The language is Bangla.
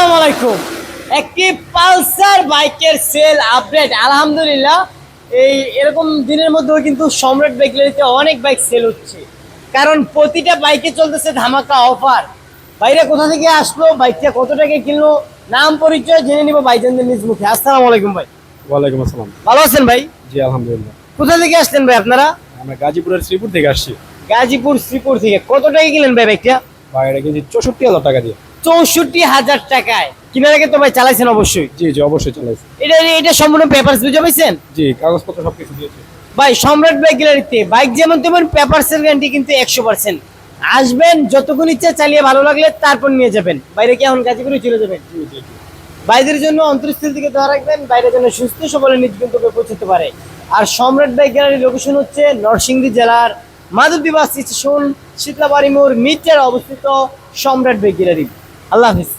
আসসালামু আলাইকুম। একটি পালসার বাইকের সেল আপডেট। আলহামদুলিল্লাহ, এরকম দিনের মধ্যেও কিন্তু সম্রাট বাইক গ্যালারিতে অনেক বাইক সেল হচ্ছে, কারণ প্রতিটা বাইকে চলতেছে ধামাকা অফার। বাইরে কোথা থেকে আসলো, বাইকটা কত টাকা কিনলো, নাম পরিচয় জেনে নিব ভাইজানদের নিজ মুখে। আসসালামু আলাইকুম ভাই। ওয়ালাইকুম আসসালাম। ভালো আছেন ভাই? জি আলহামদুলিল্লাহ। কোথা থেকে আসলেন ভাই আপনারা? আমরা গাজীপুরের শ্রীপুর থেকে আসছি। গাজীপুর শ্রীপুর থেকে। কত টাকা কিনলেন ভাই বাইকটা? বাইরে কিনছি 64,000 টাকা দিয়ে। 64,000 টাকায়। কেনার আগে তো ভাই চালাইছেন অবশ্যই। জি জি অবশ্যই চালাইছি। এটা সম্পূর্ণ পেপারস বুঝে পাইছেন জি কাগজপত্র সবকিছু দিয়েছি। ভাই? সম্রাট বাইক গ্যালারিতে বাইক যেমন তেমন পেপারসের গ্যারান্টি কিন্তু 100%। আসবেন, যতক্ষণ ইচ্ছা চালিয়ে ভালো লাগলে তারপর নিয়ে যাবেন। বাইরে কি এখন গাজীপুরে চলে যাবেন? জি জি জি। বাইরের জন্য অন্তর্স্থল থেকে ধরা রাখবেন, বাইরের জন্য সুস্থ সবলে নিজ গন্তব্যে পৌঁছতে পারে। আর সম্রাট বাইক গ্যালারির লোকেশন হচ্ছে নরসিংদী জেলার মাধবদী বাস স্টেশন, শীতলাবাড়ি মোড় মিটার অবস্থিত সম্রাট বাইক গ্যালারি। আল্লাহ হাফিজ।